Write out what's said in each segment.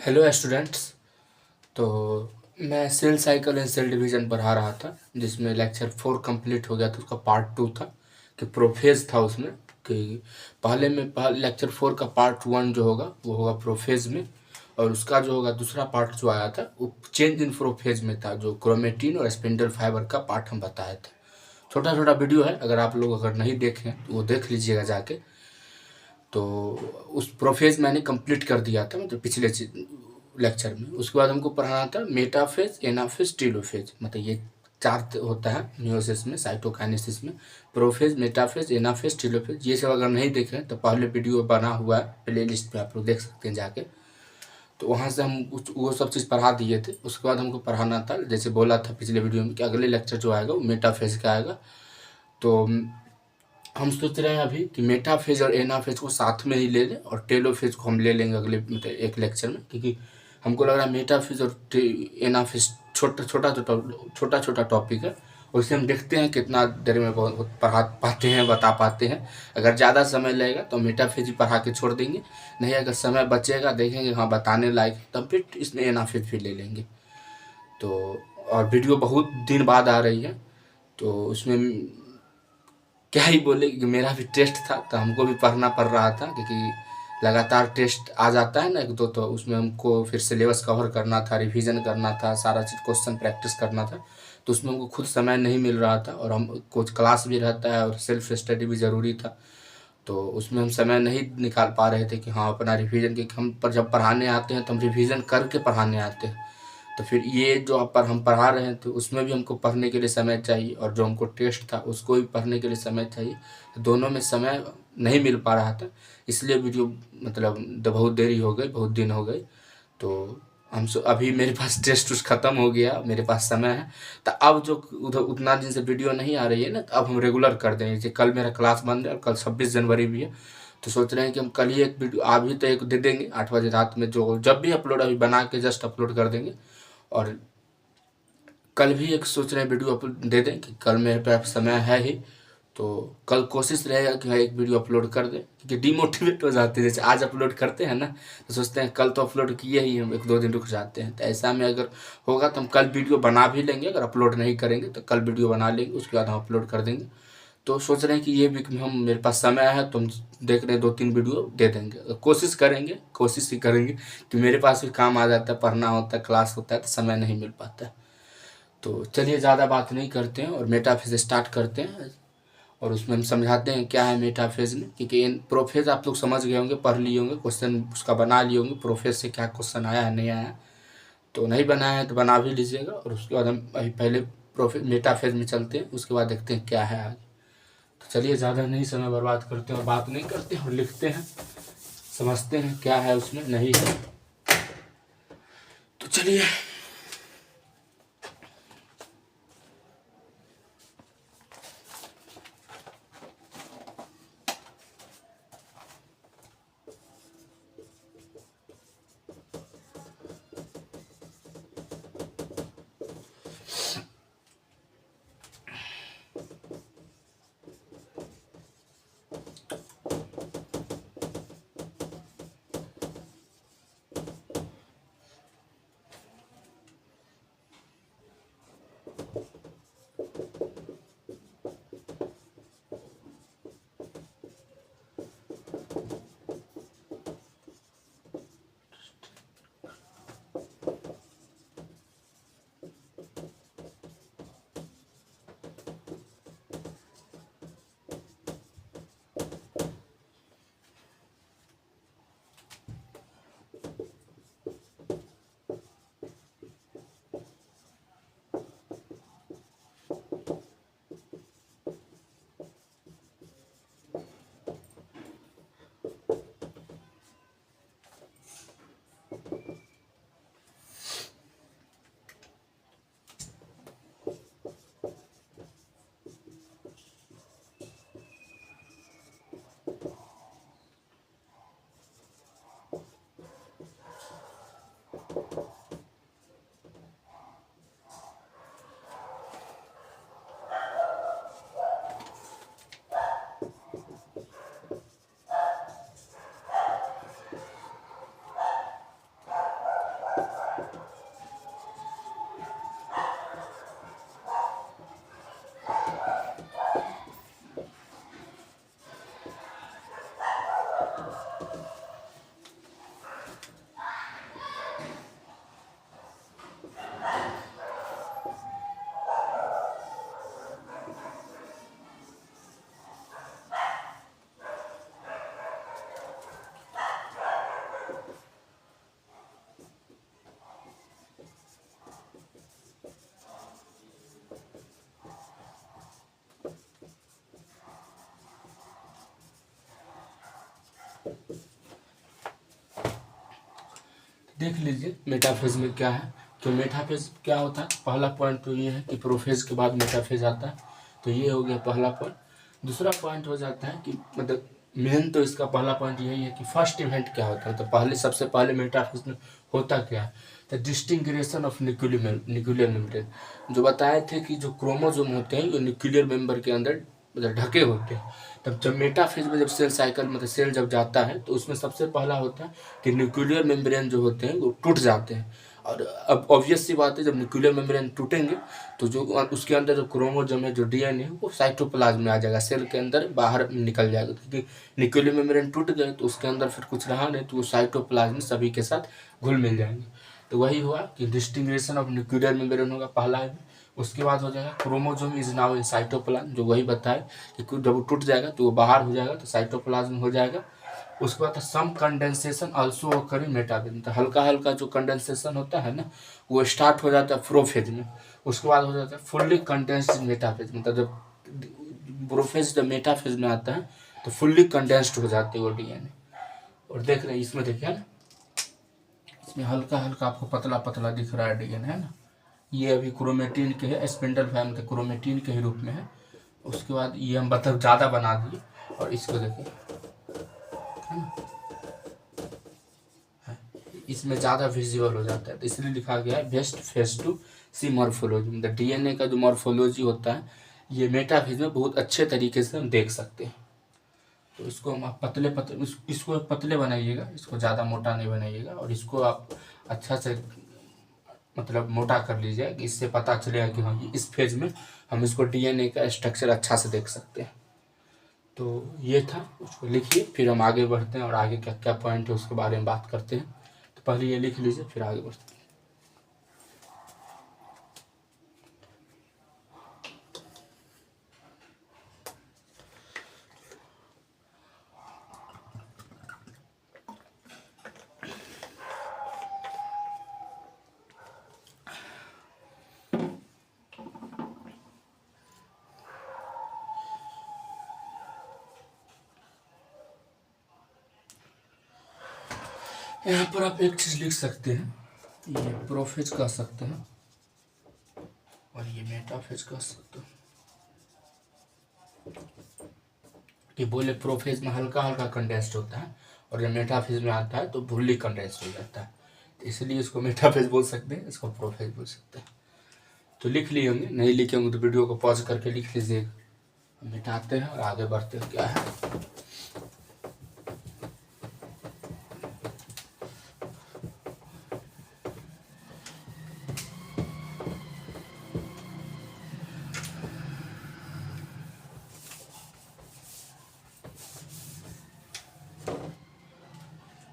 Hello students. तो मैं cell cycle and cell division पढ़ा रहा था, जिसमें लेक्चर 4 कंप्लीट हो गया था। उसका पार्ट 2 था कि प्रोफेज था उसमें। कि पहले में लेक्चर 4 का पार्ट 1 जो होगा वो होगा प्रोफेज में, और उसका जो होगा दूसरा पार्ट जो आया था वो चेंज इन प्रोफेज में था, जो क्रोमेटिन और स्पिंडल फाइबर का पार्ट हम बताए थे। छोटा छोटा वीडियो है, अगर आप लोग नहीं देखें तो वो देख लीजिएगा जाके। तो उस प्रोफेज मैंने कंप्लीट कर दिया था, मतलब पिछले लेक्चर में। उसके बाद हमको पढ़ाना था मेटाफेज, एनाफेज, टीलोफेज। मतलब ये चार होता है मियोसिस में, साइटोकाइनेसिस में। प्रोफेज, मेटाफेज, एनाफेज, टीलोफेज, ये सब अगर नहीं देखें तो पहले वीडियो बना हुआ है प्ले लिस्ट पर, आप लोग देख सकते हैं जाके। तो वहाँ से हम वो सब चीज़ पढ़ा दिए थे। उसके बाद हमको पढ़ाना था, जैसे बोला था पिछले वीडियो में, कि अगले लेक्चर जो आएगा वो मेटाफेज का आएगा। तो हम सोच रहे हैं अभी कि मेटाफेज और एनाफेज को साथ में ही ले लें, और टेलोफेज को हम ले लेंगे अगले मतलब एक लेक्चर में, क्योंकि हमको लग रहा है मेटाफेज और एनाफेज छोटा छोटा टॉपिक है। उसे हम देखते हैं कितना देर में पढ़ा पाते हैं, बता पाते हैं। अगर ज़्यादा समय लगेगा तो मेटाफेज ही पढ़ा के छोड़ देंगे, नहीं अगर समय बचेगा देखेंगे हाँ बताने लायक, तब फिर इसमें एनाफेज भी ले लेंगे। तो और वीडियो बहुत दिन बाद आ रही है, तो उसमें क्या ही बोले कि मेरा भी टेस्ट था तो हमको भी पढ़ना पड़ रहा था, क्योंकि लगातार टेस्ट आ जाता है ना एक दो, तो उसमें हमको फिर सिलेबस कवर करना था, रिवीजन करना था, सारा चीज़ क्वेश्चन प्रैक्टिस करना था। तो उसमें हमको खुद समय नहीं मिल रहा था, और हम कुछ क्लास भी रहता है और सेल्फ स्टडी भी ज़रूरी था। तो उसमें हम समय नहीं निकाल पा रहे थे कि हाँ अपना रिवीजन, क्योंकि हम पर जब पढ़ाने आते हैं तो हम रिवीजन करके पढ़ाने आते हैं। तो फिर ये जो हम पढ़ा रहे हैं तो उसमें भी हमको पढ़ने के लिए समय चाहिए, और जो हमको टेस्ट था उसको भी पढ़ने के लिए समय चाहिए। तो दोनों में समय नहीं मिल पा रहा था, इसलिए वीडियो मतलब बहुत देरी हो गई, बहुत दिन हो गए। तो अभी मेरे पास टेस्ट उस ख़त्म हो गया, मेरे पास समय है। तो अब जो उधर उतना दिन से वीडियो नहीं आ रही है ना, तो अब हम रेगुलर कर देंगे। जैसे कल मेरा क्लास बंद है और कल 26 जनवरी भी है, तो सोच रहे हैं कि हम कल ही एक वीडियो अभी तो एक दे देंगे 8 बजे रात में, जो जब भी अपलोड अभी बना के जस्ट अपलोड कर देंगे। और कल भी एक सोच रहे हैं वीडियो दे दें, कि कल मेरे पास समय है ही, तो कल कोशिश रहेगा कि हाँ एक वीडियो अपलोड कर दें, क्योंकि डिमोटिवेट हो जाते हैं। जैसे आज अपलोड करते हैं ना, तो सोचते हैं कल तो अपलोड किए ही, हम एक दो दिन रुक जाते हैं। तो ऐसा में अगर होगा तो हम कल वीडियो बना भी लेंगे, अगर अपलोड नहीं करेंगे तो कल वीडियो बना लेंगे, उसके बाद हम अपलोड कर देंगे। तो सोच रहे हैं कि ये वीक में हम मेरे पास समय है, तो हम देख रहे हैं 2-3 वीडियो दे देंगे। कोशिश करेंगे, कोशिश ही करेंगे, कि मेरे पास भी काम आ जाता है, पढ़ना होता है, क्लास होता है, तो समय नहीं मिल पाता है। तो चलिए ज़्यादा बात नहीं करते हैं और मेटाफेज स्टार्ट करते हैं, और उसमें हम समझाते हैं क्या है मेटाफेज में। क्योंकि इन प्रोफेज आप लोग समझ गए होंगे, पढ़ लिए होंगे, क्वेश्चन उसका बना लिए होंगे, प्रोफेज से क्या क्वेश्चन आया है नहीं आया। तो नहीं बनाया है तो बना भी लीजिएगा, और उसके बाद हम अभी पहले प्रोफेज मेटाफेज में चलते हैं, उसके बाद देखते हैं क्या है आगे। तो चलिए ज़्यादा नहीं समय बर्बाद करते हैं और बात नहीं करते हैं, और लिखते हैं, समझते हैं क्या है उसमें नहीं है। तो चलिए। देख लीजिए मेटाफेज में क्या है। तो मेटाफेज क्या होता है, पहला पॉइंट तो ये है कि प्रोफेज के बाद मेटाफेज आता है, तो ये हो गया पहला पॉइंट। दूसरा पॉइंट हो जाता है कि मतलब मेन तो इसका पहला पॉइंट यही है कि फर्स्ट इवेंट क्या होता है। तो पहले सबसे पहले मेटाफेज में होता क्या है, द डिस्टिंग्रेशन ऑफ न्यूक्लियर मेम्ब्रेन। जो बताए थे कि जो क्रोमोसोम होते हैं वो न्यूक्लियर मेम्बर के अंदर मतलब ढके होते हैं। तब जब मेटाफेज में जब सेल साइकिल मतलब सेल जब जाता है तो उसमें सबसे पहला होता है कि न्यूक्लियर मेम्ब्रेन जो होते हैं वो टूट जाते हैं। और अब ऑब्वियस सी बात है, जब न्यूक्लियर मेम्ब्रेन टूटेंगे तो जो उसके अंदर जो क्रोमोसोम है, जो डीएनए है, वो साइटोप्लाज्म में आ जाएगा, सेल के अंदर बाहर निकल जाएगा। क्योंकि न्यूक्लियर मेम्ब्रेन टूट गए तो उसके अंदर फिर कुछ रहा नहीं, तो वो साइटोप्लाज्म में सभी के साथ घुल मिल जाएंगे। तो वही हुआ कि डिस्टिंग्रेशन ऑफ न्यूक्लियर मेम्ब्रेन होगा पहला है। उसके बाद हो जाएगा chromosome is now in cytoplasm, जो वही बताए कि जब वो टूट जाएगा तो वो बाहर हो जाएगा, तो साइटोप्लाज्म हो जाएगा। उसके बाद some condensation also occur in metaphase, तो हल्का हल्का जो कंडेंसेशन होता है ना, वो स्टार्ट हो जाता है प्रोफेज में। उसके बाद हो जाता है फुल्ली कंडेंस्ड इन मेटाफेज, मतलब जब प्रोफेज जब मेटाफेज में आता है तो फुल्ली कंडेंस्ड हो जाते हैं वो डीएनए। और देख रहे हैं इसमें, देखिए ना, इसमें हल्का हल्का आपको पतला पतला दिख रहा है डीएनए, है ना। ये अभी क्रोमेटिन के है, स्पिंडल फाइबर के क्रोमेटिन के ही रूप में है। उसके बाद ये हम मतलब ज़्यादा बना दिए, और इसको देखिए, है ना, इसमें ज़्यादा विजिबल हो जाता है, तो इसलिए लिखा गया है बेस्ट फेज टू सी मॉर्फोलॉजी। मतलब डीएनए का जो मॉर्फोलॉजी होता है ये मेटाफेज में बहुत अच्छे तरीके से हम देख सकते हैं। तो इसको हम आप पतले पतले इसको पतले बनाइएगा, इसको ज़्यादा मोटा नहीं बनाइएगा, और इसको आप अच्छा से मतलब मोटा कर लीजिए, इससे पता चलेगा कि हाँ इस फेज में हम इसको डीएनए का स्ट्रक्चर अच्छा से देख सकते हैं। तो ये था, उसको लिखिए, फिर हम आगे बढ़ते हैं और आगे क्या क्या पॉइंट है उसके बारे में बात करते हैं। तो पहले ये लिख लीजिए, फिर आगे बढ़ते हैं। यहाँ पर आप एक चीज़ लिख सकते हैं, ये प्रोफेज कह सकते हैं और ये मेटाफेज कह सकते हैं। कि बोले प्रोफेज में हल्का हल्का कंडेंस्ड होता है, और जब मेटाफेज में आता है तो फुल्ली कंडेंस्ड हो जाता है, तो इसलिए इसको मेटाफेज बोल सकते हैं, इसको प्रोफेज बोल सकते हैं। तो लिख लिए होंगे, नहीं लिखे होंगे तो वीडियो को पॉज करके लिख लीजिएगा। मिटाते हैं और आगे बढ़ते हैं क्या है।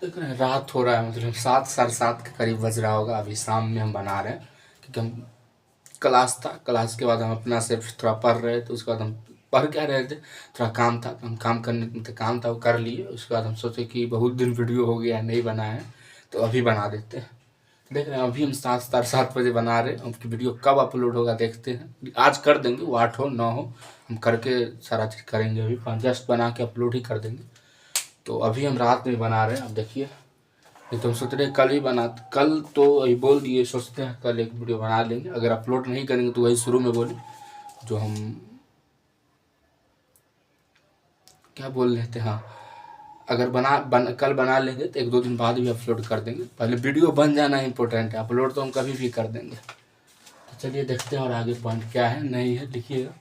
देख रहे हैं रात हो रहा है, मतलब 7 साढ़े 7 के करीब बज रहा होगा। अभी शाम में हम बना रहे हैं क्योंकि हम क्लास था, क्लास के बाद हम अपना से थोड़ा पढ़ रहे, तो उसके बाद हम पढ़ क्या रहे थे, थोड़ा काम था, तो हम काम करने मतलब काम था वो कर लिए। उसके बाद हम सोचे कि बहुत दिन वीडियो हो गया नहीं बना है, तो अभी बना देते हैं। देख रहे हैं अभी हम 7 साढ़े 7 बजे बना रहे हैं। आपकी वीडियो कब अपलोड होगा देखते हैं, आज कर देंगे, वो 8 हो 9 हो हम करके सारा चीज़ करेंगे। अभी जस्ट बना के अपलोड ही कर देंगे। तो अभी हम रात में बना रहे हैं, अब देखिए। नहीं तो हम सोच रहे कल ही बना, कल तो वही बोल दिए, सोचते हैं कल एक वीडियो बना लेंगे। अगर अपलोड नहीं करेंगे तो वही शुरू में बोले जो हम क्या बोल रहे थे, हाँ, अगर कल बना लेंगे तो 1-2 दिन बाद भी अपलोड कर देंगे। पहले वीडियो बन जाना इंपॉर्टेंट है, अपलोड तो हम कभी भी कर देंगे। तो चलिए देखते हैं और आगे पॉइंट क्या है नहीं है, लिखिएगा।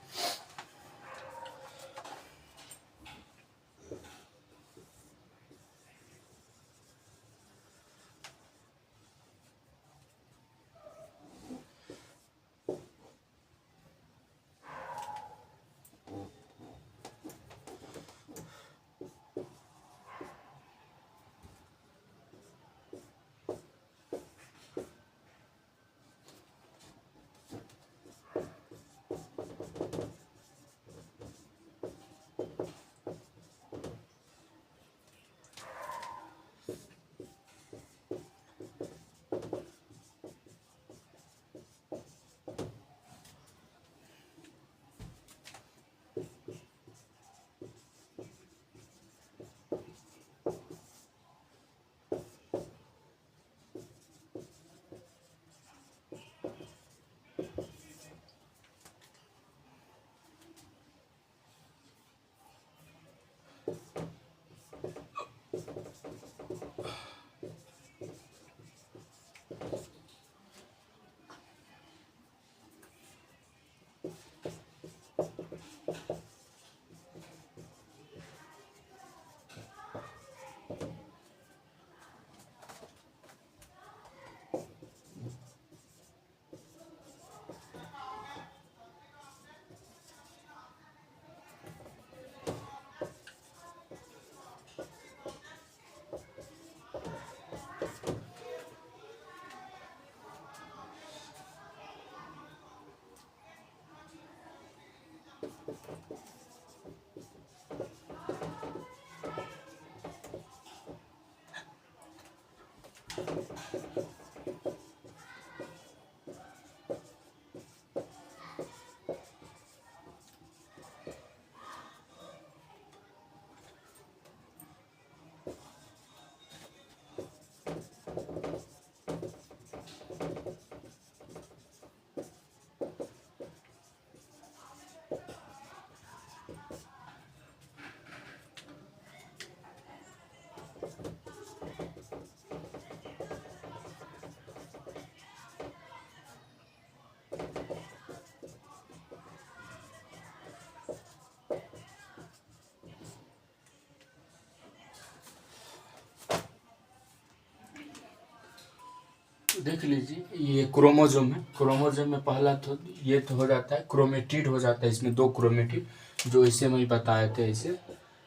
देख लीजिए, ये क्रोमोजोम है। क्रोमोजोम में पहला तो ये तो हो जाता है क्रोमेटिड हो जाता है, इसमें दो क्रोमेटिड जो इसे में ही बताए थे इसे।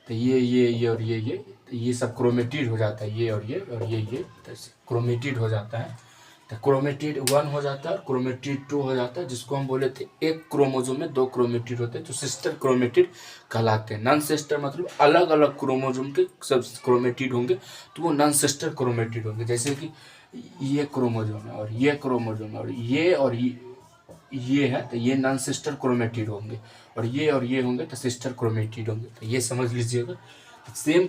तो ये और ये तो ये सब क्रोमेटिड हो जाता है, ये और ये और ये तो क्रोमेटिड हो जाता है। तो क्रोमेटिड 1 हो जाता है और क्रोमेटिड 2 हो जाता है, जिसको हम बोले थे एक क्रोमोजोम में दो क्रोमेटिड होते हैं जो सिस्टर क्रोमेटिड कहलाते हैं। नॉन सिस्टर मतलब अलग अलग क्रोमोजोम के सब क्रोमेटिड होंगे तो वो नॉन सिस्टर क्रोमेटिड होंगे। जैसे कि ये क्रोमोजोम है और ये क्रोमोजोम है और ये है, तो ये नॉन सिस्टर क्रोमेटिड होंगे, और ये होंगे तो सिस्टर क्रोमेटिड होंगे। तो ये समझ लीजिएगा, सेम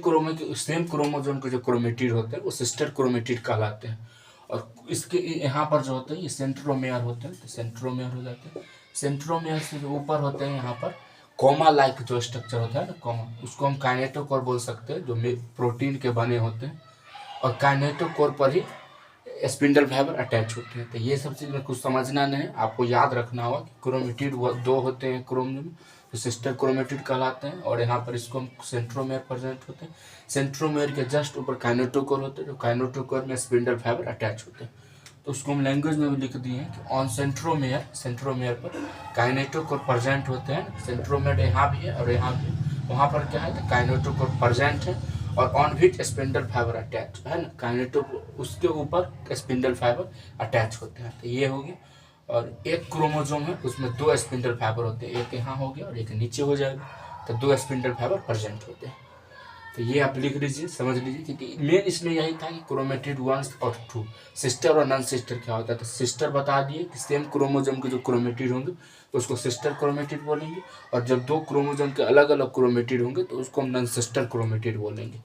क्रोमोजोम के जो क्रोमेटिड होते हैं वो सिस्टर क्रोमेटिड कहलाते हैं। और इसके यहाँ पर जो होते हैं ये सेंट्रोमेयर होते हैं, तो सेंट्रोमेयर हो जाते हैं। सेंट्रोमेयर से जो ऊपर होते हैं यहाँ पर कोमा लाइक जो स्ट्रक्चर होता है ना, कोमा, उसको हम काइनेटोकोर बोल सकते हैं, जो प्रोटीन के बने होते हैं, और काइनेटोकोर पर ही स्पिंडल फाइबर अटैच होते हैं। तो ये सब चीज़ में कुछ समझना नहीं है, आपको याद रखना होगा कि क्रोमेटिड दो होते हैं क्रोमोसोम, जो सिस्टर क्रोमेटिड कहलाते हैं, और यहाँ पर इसको हम सेंट्रोमेयर प्रेजेंट होते हैं। सेंट्रोमेयर के जस्ट ऊपर काइनेटोकोर होते हैं, जो काइनेटोकोर में स्पिंडल फाइबर अटैच होते हैं। तो उसको हम लैंग्वेज में भी लिख दिए हैं कि ऑन सेंट्रोमेयर पर काइनेटोकोर प्रेजेंट होते हैं। सेंट्रोमेयर यहाँ भी है और यहाँ भी है, वहाँ पर क्या है तो काइनेटोकोर प्रेजेंट है, और on which spindle fibre attach है ना, काइनेटो उसके ऊपर स्पिंडल फाइबर अटैच होते हैं। तो ये हो गया। और एक क्रोमोजोम है उसमें दो स्पिंडल फाइबर होते हैं, एक यहाँ हो गया और एक नीचे हो जाएगा, तो दो स्पिंडल फाइबर प्रेजेंट होते हैं। तो ये आप लिख लीजिए, समझ लीजिए, क्योंकि मेन इसमें यही था कि क्रोमेटिड 1 और 2 सिस्टर और नॉन सिस्टर क्या होता है। तो सिस्टर बता दिए कि सेम क्रोमोजोम के जो क्रोमेटिड होंगे तो उसको सिस्टर क्रोमेटिड बोलेंगे, और जब दो क्रोमोजोम के अलग अलग क्रोमेटिड होंगे तो उसको हम नॉन सिस्टर क्रोमेटिड बोलेंगे।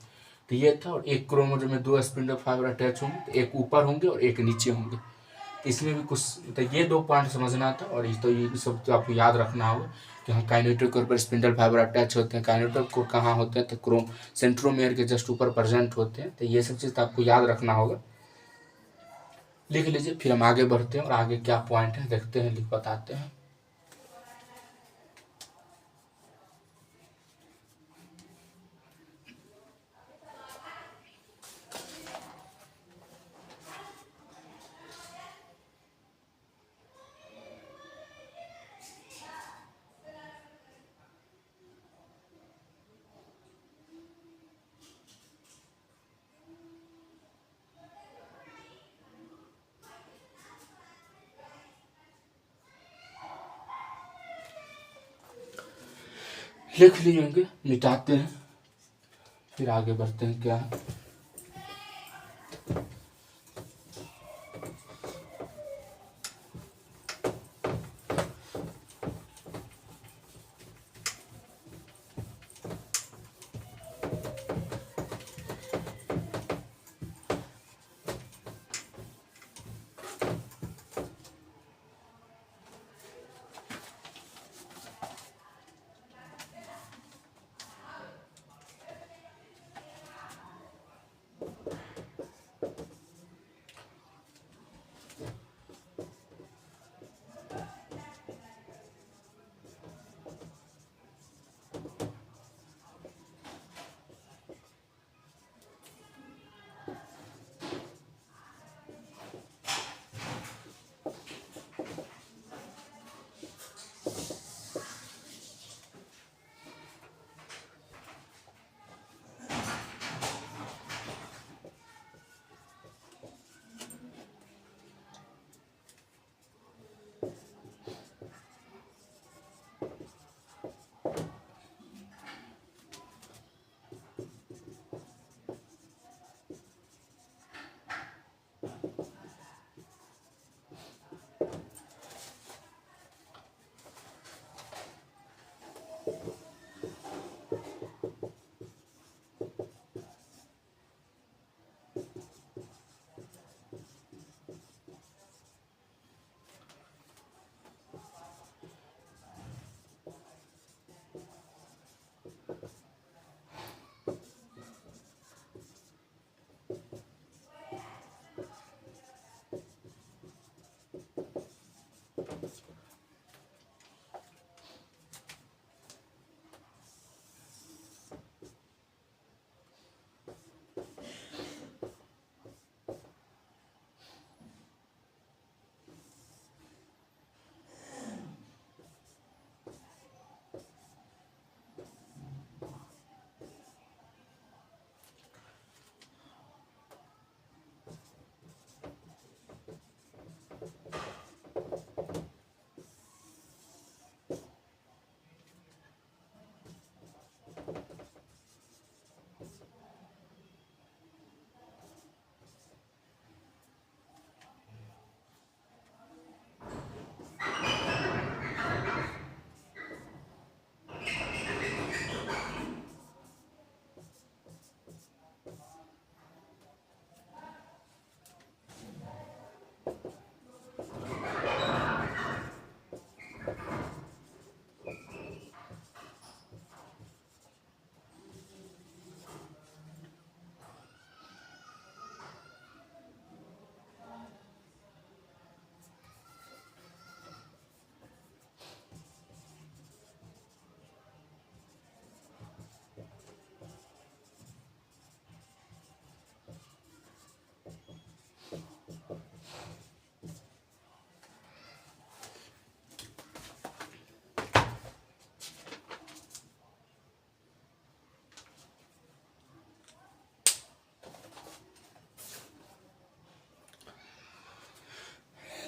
तो ये था। और एक क्रोमोजोम में दो स्पिंडल फाइबर अटैच होंगे, तो एक ऊपर होंगे और एक नीचे होंगे। इसमें भी कुछ, तो ये दो पॉइंट समझना था, और तो ये भी सब तो आपको याद रखना होगा कि हाँ काइनेटोकोर पर स्पिंडल फाइबर अटैच होते हैं, काइनेटोकोर कहाँ होते हैं तो सेंट्रोमेयर के जस्ट ऊपर प्रेजेंट होते हैं। तो ये सब चीज़ तो आपको याद रखना होगा, लिख लीजिए। फिर हम आगे बढ़ते हैं और आगे क्या पॉइंट है देखते हैं, लिख बताते हैं। लिख लिए होंगे, मिटाते हैं, फिर आगे बढ़ते हैं क्या है।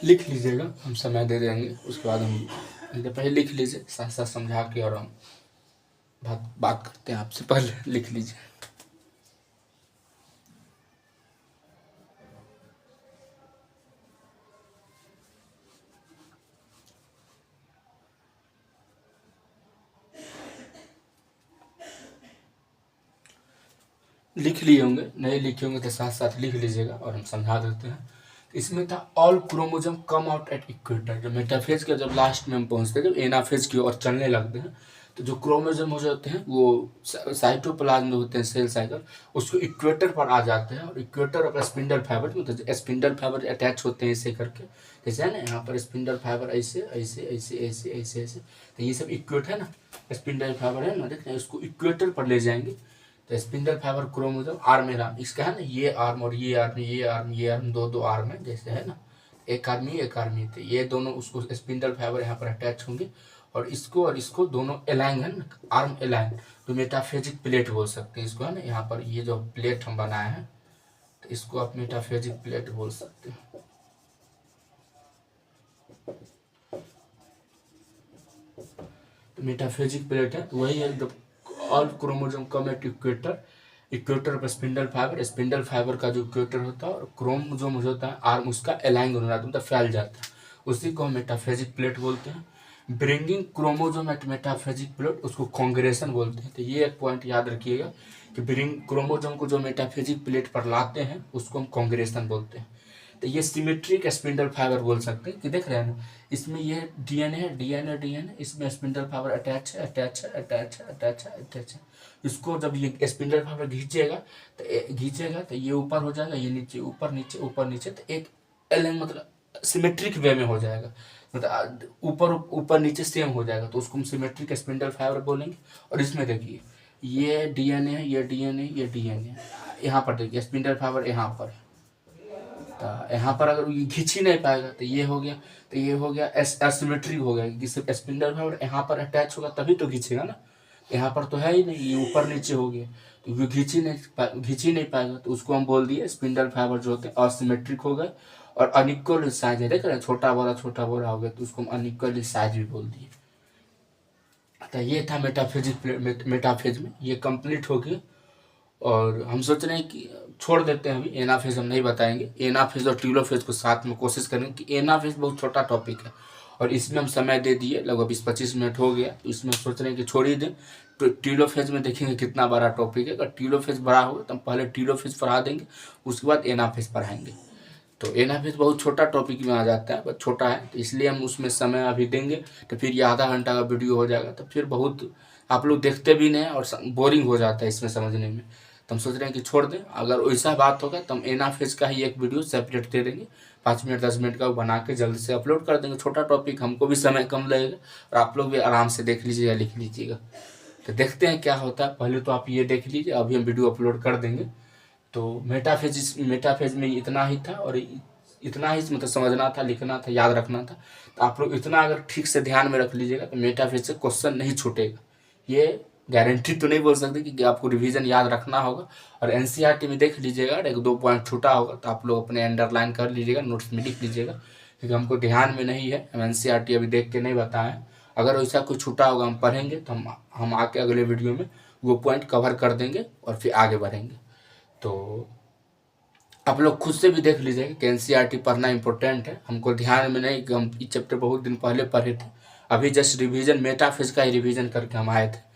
लिख लीजिएगा, हम समय दे देंगे, उसके बाद हम पहले लिख लीजिए, साथ साथ समझा के, और हम बात करते हैं आपसे। पहले लिख लीजिए। लिख लिए होंगे, नहीं लिखे होंगे तो साथ साथ लिख लीजिएगा और हम समझा देते हैं। इसमें था all chromosome come out at equator. जब मेटाफेज के जब लास्ट में हम पहुंचते हैं, जब एनाफेज की ओर चलने लगते हैं, तो जो क्रोमोजोम हो जाते हैं वो साइटोप्लाज्म में होते हैं, सेल साइकिल, उसको इक्वेटर पर आ जाते हैं, और इक्वेटर और स्पिंडल फाइबर, मतलब स्पिंडल फाइबर अटैच होते हैं ऐसे करके, जैसे है ना यहाँ पर स्पिंडल फाइबर ऐसे ऐसे ऐसे ऐसे ऐसे ऐसे, तो ये सब इक्वेटर है ना, स्पिंडल फाइबर है ना, देख रहे हैं, उसको इक्वेटर पर ले जाएंगे। तो स्पिंडल फाइबर क्रोमोसोम आर्म एराम, इसका है ना, ये आर्म और ये आर्म, ये आर्म ये आर्म, दो दो आर्म है जैसे, है ना, एक आर्मी, तो ये दोनों उसको स्पिंडल फाइबर यहाँ पर अटैच होंगे, और इसको दोनों एलाइन है ना, आर्म एलाइन, तो मेटाफेजिक प्लेट बोल सकते हैं इसको, है ना, यहाँ पर ये जो प्लेट हम बनाए हैं, तो इसको आप मेटाफेजिक प्लेट बोल सकते हैं। तो मेटाफेजिक प्लेट है, तो वही है जब all chromosome come at equator, equator पर स्पिंडल फाइबर, स्पिंडल फाइबर का जो इक्वेटर होता है, और क्रोमोसोम होता है आर्म, उसका अलाइन होना, मतलब फैल जाता है, उसी को हम मेटाफेजिक प्लेट बोलते हैं। Bringing chromosome at metaphasic plate, उसको कॉन्ग्रेशन बोलते हैं। तो ये एक पॉइंट याद रखिएगा कि ब्रिंग क्रोमोसोम को जो मेटाफेजिक प्लेट पर लाते हैं उसको हम कॉन्ग्रेशन बोलते हैं। तो ये सिमेट्रिक स्पिंडल फाइबर बोल सकते हैं, कि देख रहे हैं ना, इसमें ये डीएनए है, डीएनए, इसमें स्पिंडल फाइबर अटैच है, अटैच है। इसको जब ये स्पिंडल फाइबर घींचेगा तो ये ऊपर हो जाएगा, ये नीचे, ऊपर नीचे ऊपर नीचे, तो एक एलन, मतलब सिमेट्रिक वे में हो जाएगा, मतलब ऊपर ऊपर नीचे सेम हो जाएगा, तो उसको हम सिमेट्रिक स्पिंडल फाइबर बोलेंगे। और इसमें देखिए, ये डीएनए है, ये डीएनए, यहाँ पर देखिए स्पिंडल फाइबर यहाँ पर, तो यहाँ पर अगर ये खींच ही नहीं पाएगा तो ये हो गया, एसिमेट्रिक हो गया, कि सिर्फ स्पिंडल फाइबर यहाँ पर अटैच होगा तभी तो खींचेगा ना, यहाँ पर तो है ही नहीं, ये ऊपर नीचे हो गया, तो ये खींच ही नहीं पाएगा, तो उसको हम बोल दिए स्पिंडल फाइबर जो होते हैं असिमेट्रिक हो गए, और अनइक्वल साइज है, देख रहे हैं, छोटा बड़ा हो गया, तो उसको हम अनइक्वल साइज भी बोल दिए। तो ये था मेटाफेज में ये कंप्लीट हो गया। और हम सोच रहे हैं कि छोड़ देते हैं, अभी एनाफेज हम नहीं बताएंगे, एनाफेज और टीलोफेज को साथ में कोशिश करेंगे, कि एनाफेज बहुत छोटा टॉपिक है और इसमें हम समय दे दिए, लगभग 20-25 मिनट हो गया, तो इसमें सोच रहे हैं कि छोड़ ही दें। तो टीलोफेज में देखेंगे कितना बड़ा टॉपिक है, अगर टीलोफेज बड़ा होगा तो हम पहले टीलोफेज पढ़ा देंगे, उसके बाद एनाफेज पढ़ाएंगे। तो एनाफेज बहुत छोटा टॉपिक में आ जाता है, बट छोटा है, तो इसलिए हम उसमें समय अभी देंगे, तो फिर ये आधा घंटा का वीडियो हो जाएगा, तो फिर बहुत आप लोग देखते भी नहीं और बोरिंग हो जाता है इसमें समझने में, तो हम सोच रहे हैं कि छोड़ दें। अगर वैसा बात होगा तो हम एनाफेज का ही एक वीडियो सेपरेट दे देंगे, 5 मिनट 10 मिनट का बना के जल्दी से अपलोड कर देंगे। छोटा टॉपिक, हमको भी समय कम लगेगा और आप लोग भी आराम से देख लीजिएगा, लिख लीजिएगा। तो देखते हैं क्या होता है, पहले तो आप ये देख लीजिए, अभी हम वीडियो अपलोड कर देंगे। तो मेटाफेज में इतना ही था, और इतना ही मतलब समझना था, लिखना था, याद रखना था। तो आप लोग इतना अगर ठीक से ध्यान में रख लीजिएगा तो मेटाफेज से क्वेश्चन नहीं छूटेगा। ये गारंटी तो नहीं बोल सकते कि आपको रिवीजन याद रखना होगा। और एनसीईआरटी में देख लीजिएगा, एक दो पॉइंट छूटा होगा तो आप लोग अपने अंडरलाइन कर लीजिएगा, नोट्स में लिख लीजिएगा, क्योंकि हमको ध्यान में नहीं है, हम एनसीईआरटी अभी देख के नहीं बताएं। अगर वैसा कुछ छूटा होगा हम पढ़ेंगे तो हम आके अगले वीडियो में वो पॉइंट कवर कर देंगे और फिर आगे बढ़ेंगे। तो आप लोग खुद से भी देख लीजिएगा कि एनसीईआरटी पढ़ना इंपॉर्टेंट है। हमको ध्यान में नहीं कि हम ये चैप्टर बहुत दिन पहले पढ़े थे, अभी जस्ट रिवीजन, मेटाफेज का ही रिवीजन करके हम आए थे।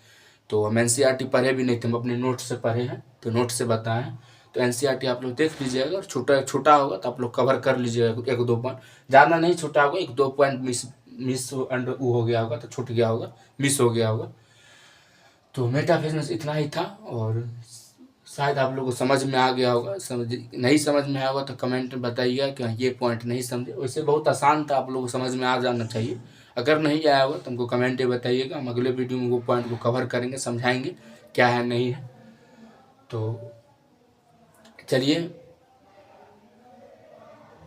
तो हम एनसीईआरटी पढ़े भी नहीं थे, हम अपने नोट से पढ़े हैं, तो नोट से बताएं। तो एनसीईआरटी आप लोग देख लीजिएगा, और छोटा होगा तो आप लोग कवर कर लीजिएगा, 1-2 पॉइंट, ज़्यादा नहीं छोटा होगा, 1-2 पॉइंट मिस वो हो गया होगा तो छूट गया होगा, मिस हो गया होगा। तो मेटाफेज में इतना ही था, और शायद आप लोगों को समझ में आ गया होगा। नहीं समझ में आया होगा तो कमेंट में बताइएगा कि ये पॉइंट नहीं समझे। वैसे बहुत आसान था, आप लोगों को समझ में आ जाना चाहिए। अगर नहीं आया होगा तो हमको कमेंट में बताइएगा, हम अगले वीडियो में वो पॉइंट को कवर करेंगे, समझाएंगे क्या है नहीं है। तो चलिए,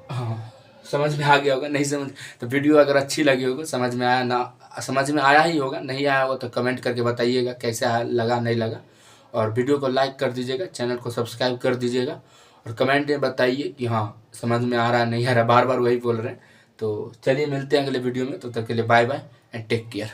हाँ, समझ में आ गया होगा, नहीं समझ तो वीडियो अगर अच्छी लगी होगी, समझ में आया ना, समझ में आया ही होगा, नहीं आया होगा तो कमेंट करके बताइएगा कैसा लगा नहीं लगा। और वीडियो को लाइक कर दीजिएगा, चैनल को सब्सक्राइब कर दीजिएगा, और कमेंट में बताइए कि हाँ समझ में आ रहा है नहीं आ रहा, बार बार वही बोल रहे हैं। तो चलिए मिलते हैं अगले वीडियो में, तो तब तक के लिए bye bye and take care.